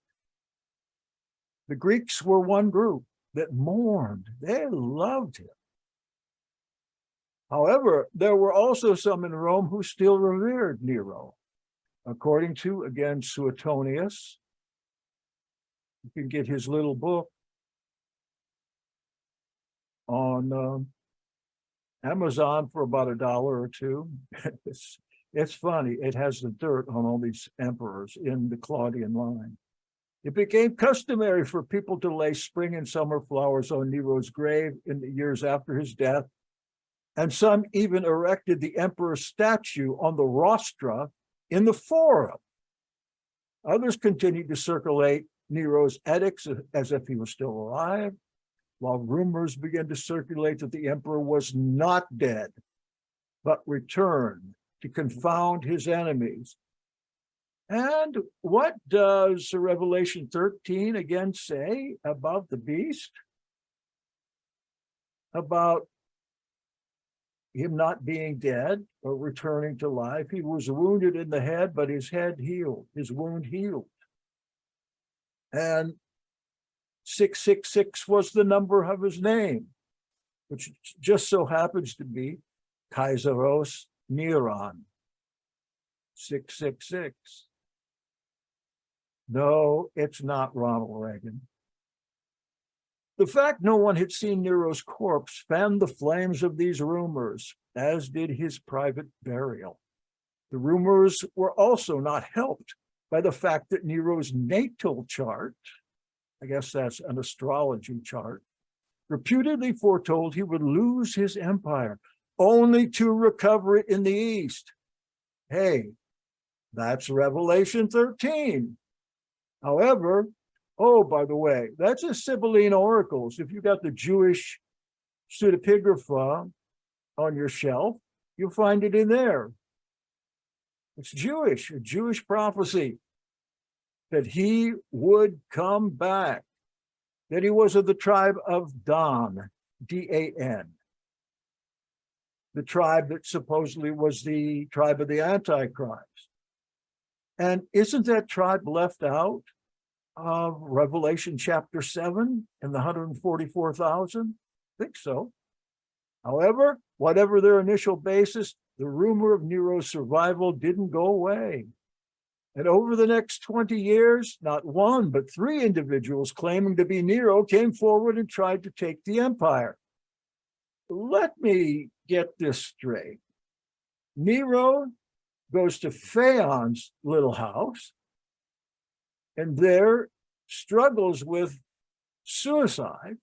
The Greeks were one group that mourned. They loved him. However, there were also some in Rome who still revered Nero. According to, again, Suetonius, you can get his little book on Amazon for about $1 or $2. It's funny. It has the dirt on all these emperors in the Claudian line. It became customary for people to lay spring and summer flowers on Nero's grave in the years after his death, and some even erected the emperor's statue on the rostra in the forum. Others continued to circulate Nero's edicts as if he was still alive, while rumors began to circulate that the emperor was not dead, but returned to confound his enemies. And what does Revelation 13 again say about the beast? About him not being dead or returning to life. He was wounded in the head, but his head healed, his wound healed. And 666 was the number of his name, which just so happens to be Kaiseros Neron, 666. No, it's not Ronald Reagan. The fact no one had seen Nero's corpse fanned the flames of these rumors, as did his private burial. The rumors were also not helped by the fact that Nero's natal chart, I guess that's an astrology chart, reputedly foretold he would lose his empire, only to recover it in the East. Hey, that's Revelation 13. However, oh, by the way, that's a Sibylline oracles. If you got the Jewish pseudepigrapha on your shelf, you'll find it in there. It's Jewish, a Jewish prophecy that he would come back, that he was of the tribe of Dan, D-A-N, the tribe that supposedly was the tribe of the Antichrist. And isn't that tribe left out of Revelation chapter 7 and the 144,000? I think so. However, whatever their initial basis, the rumor of Nero's survival didn't go away. And over the next 20 years, not one, but 3 individuals claiming to be Nero came forward and tried to take the empire. Let me get this straight. Nero goes to Phaon's little house, and there struggles with suicide.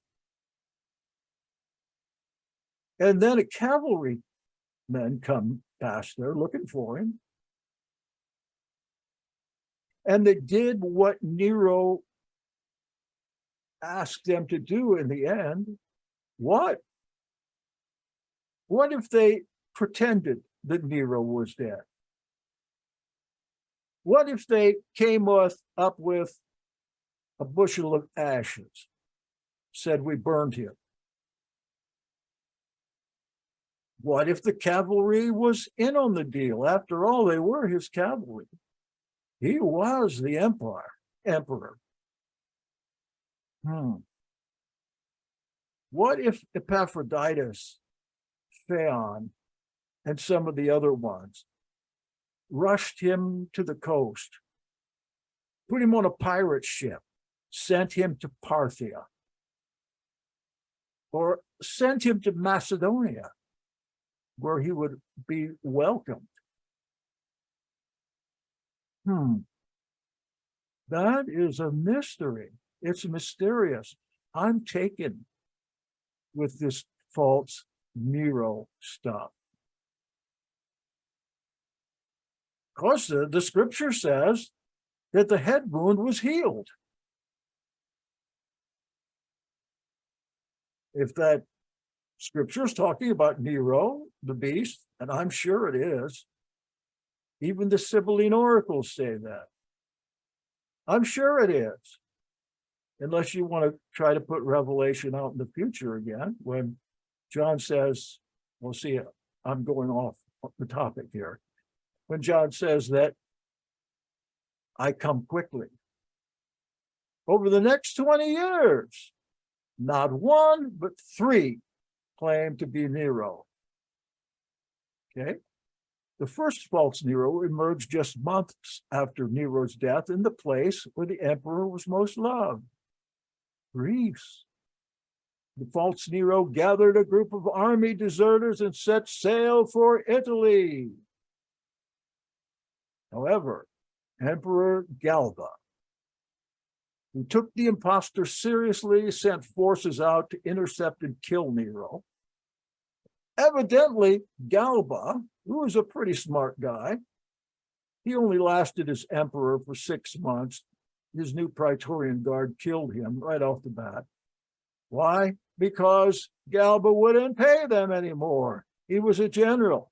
And then a cavalryman come past there looking for him. And they did what Nero asked them to do in the end. What? What if they pretended that Nero was dead? What if they came up with a bushel of ashes, said we burned him? What if the cavalry was in on the deal? After all, they were his cavalry. He was the emperor. What if Epaphroditus, Phaon, and some of the other ones rushed him to the coast, put him on a pirate ship, sent him to Parthia, or sent him to Macedonia, where he would be welcomed? That is a mystery. It's mysterious. I'm taken with this false Nero stuff. Of course, the scripture says that the head wound was healed. If that scripture is talking about Nero, the beast, and I'm sure it is, even the Sibylline oracles say that. I'm sure it is. Unless you want to try to put Revelation out in the future again, when John says, well, see, I'm going off the topic here. When John says that I come quickly. Over the next 20 years, not one, but 3 claim to be Nero. Okay? The first false Nero emerged just months after Nero's death in the place where the emperor was most loved, Greece. The false Nero gathered a group of army deserters and set sail for Italy. However, Emperor Galba, who took the impostor seriously, sent forces out to intercept and kill Nero. Evidently, Galba, who was a pretty smart guy, he only lasted as emperor for 6 months. His new Praetorian Guard killed him right off the bat. Why? Because Galba wouldn't pay them anymore. He was a general.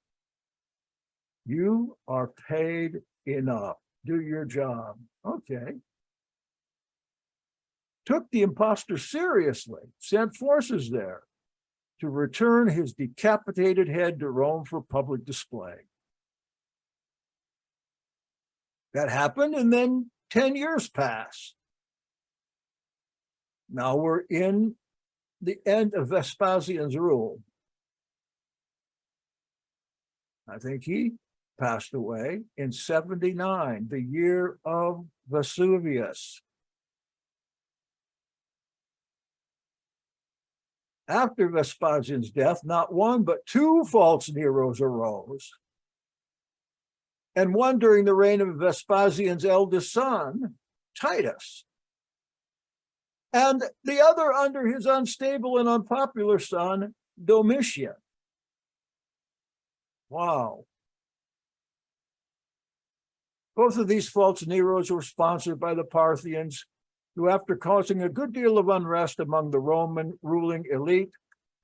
You are paid enough. Do your job. Okay. Took the impostor seriously, sent forces there to return his decapitated head to Rome for public display. That happened, and then 10 years passed. Now we're in the end of Vespasian's rule. I think he passed away in 79, the year of Vesuvius. After Vespasian's death, not one, but two false Neros arose. And one during the reign of Vespasian's eldest son, Titus. And the other under his unstable and unpopular son, Domitian. Wow. Both of these false Neros were sponsored by the Parthians, who, after causing a good deal of unrest among the Roman ruling elite,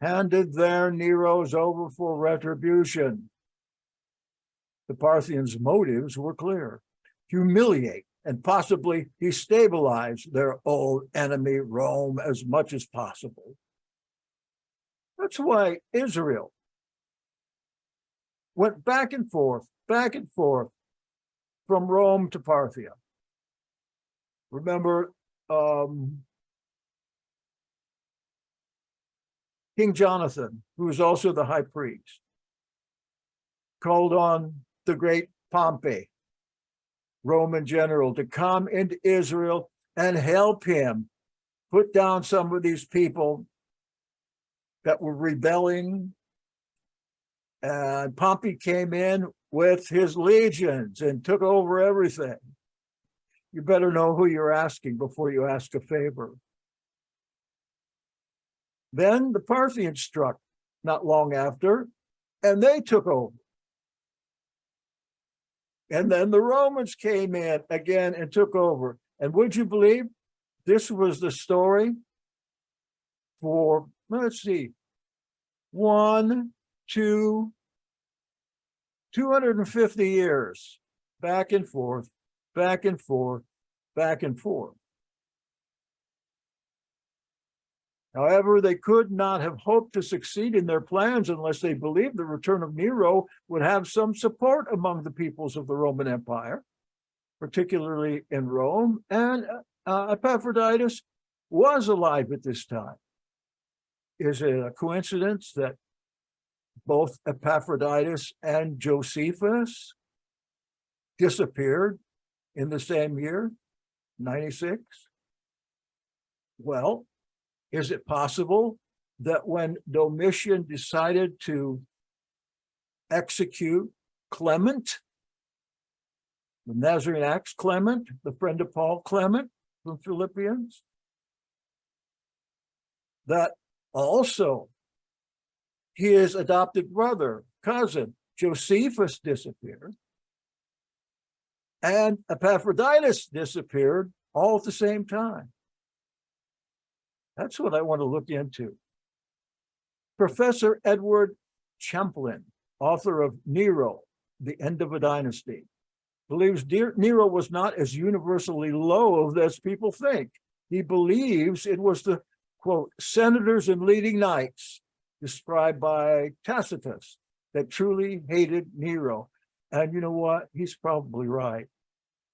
handed their Neros over for retribution. The Parthians' motives were clear: humiliate and possibly destabilize their old enemy, Rome, as much as possible. That's why Israel went back and forth from Rome to Parthia. Remember, King Jonathan, who was also the high priest, called on the great Pompey, Roman general, to come into Israel and help him put down some of these people that were rebelling. And Pompey came in with his legions and took over everything. You better know who you're asking before you ask a favor. Then the Parthians struck not long after, and they took over. And then the Romans came in again and took over. And would you believe this was the story for, let's see, 250 years, back and forth, back and forth, back and forth. However, they could not have hoped to succeed in their plans unless they believed the return of Nero would have some support among the peoples of the Roman Empire, particularly in Rome. And Epaphroditus was alive at this time. Is it a coincidence that both Epaphroditus and Josephus disappeared in the same year, 96? Well, is it possible that when Domitian decided to execute Clement, the Nazarene Acts Clement, the friend of Paul, Clement from Philippians, that also his adopted brother, cousin, Josephus disappeared, and Epaphroditus disappeared all at the same time? That's what I want to look into. Professor Edward Champlin, author of Nero, The End of a Dynasty, believes Nero was not as universally loathed as people think. He believes it was the, quote, senators and leading knights described by Tacitus that truly hated Nero. And you know what? He's probably right.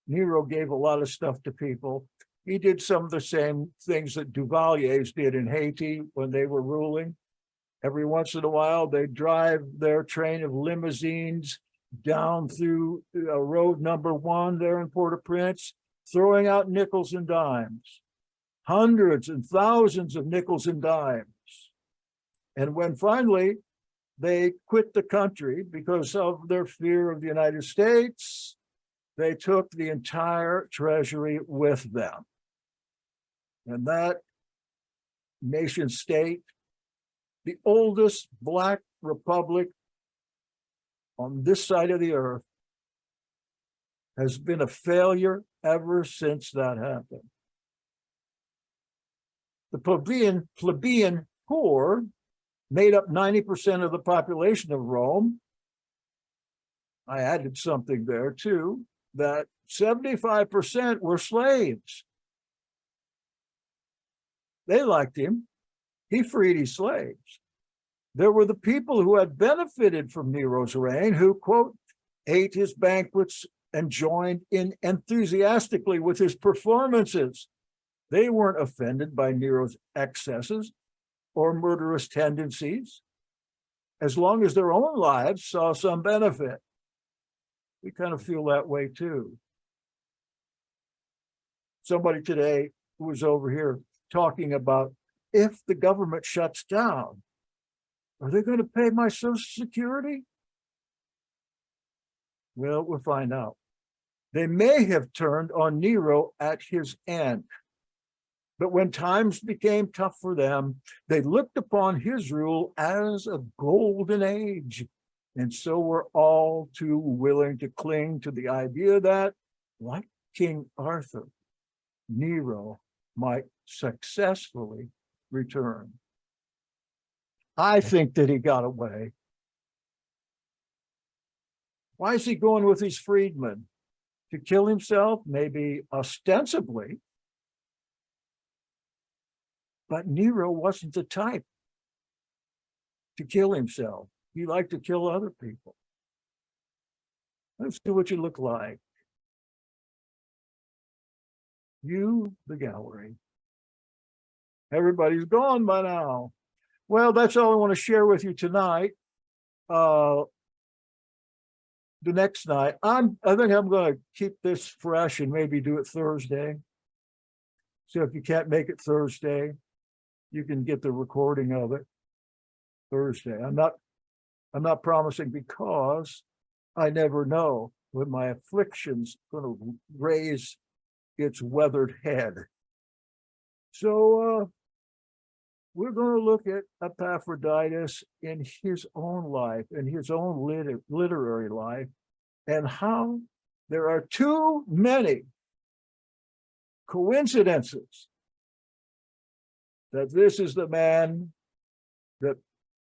Nero gave a lot of stuff to people. He did some of the same things that Duvaliers did in Haiti when they were ruling. Every once in a while, they'd drive their train of limousines down through road number 1 there in Port-au-Prince, throwing out nickels and dimes, hundreds and thousands of nickels and dimes. And when finally they quit the country because of their fear of the United States, they took the entire treasury with them. And that nation state, the oldest Black republic on this side of the earth, has been a failure ever since that happened. The plebeian poor made up 90% of the population of Rome. I added something there too, that 75% were slaves. They liked him. He freed his slaves. There were the people who had benefited from Nero's reign, who, quote, ate his banquets and joined in enthusiastically with his performances. They weren't offended by Nero's excesses or murderous tendencies, as long as their own lives saw some benefit. We kind of feel that way too. Somebody today who was over here talking about, if the government shuts down, are they going to pay my Social Security? Well, we'll find out. They may have turned on Nero at his end. But when times became tough for them, they looked upon his rule as a golden age. And so were all too willing to cling to the idea that, like King Arthur, Nero might successfully return. I think that he got away. Why is he going with his freedmen? To kill himself, maybe ostensibly. But Nero wasn't the type to kill himself. He liked to kill other people. Let's see what you look like. You, the gallery. Everybody's gone by now. Well, that's all I want to share with you tonight. The next night, I think I'm going to keep this fresh and maybe do it Thursday. So if you can't make it Thursday, you can get the recording of it Thursday. I'm not promising, because I never know when my affliction's going to raise its weathered head. So we're going to look at Epaphroditus in his own life, in his own literary life, and how there are too many coincidences that this is the man that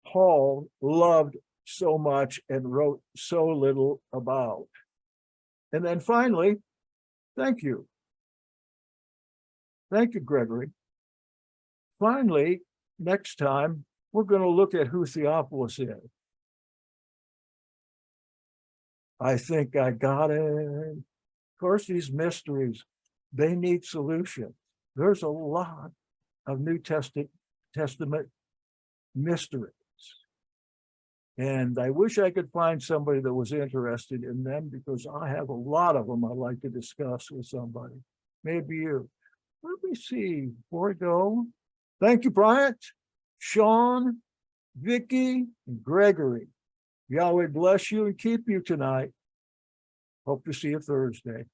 Paul loved so much and wrote so little about. And then finally, thank you. Thank you, Gregory. Finally, next time, we're going to look at who Theophilus is. I think I got it. Of course, these mysteries, they need solutions. There's a lot of New Testament mysteries. And I wish I could find somebody that was interested in them, because I have a lot of them I'd like to discuss with somebody. Maybe you. Let me see before I go. Thank you, Bryant, Sean, Vicky, and Gregory. Yahweh bless you and keep you tonight. Hope to see you Thursday.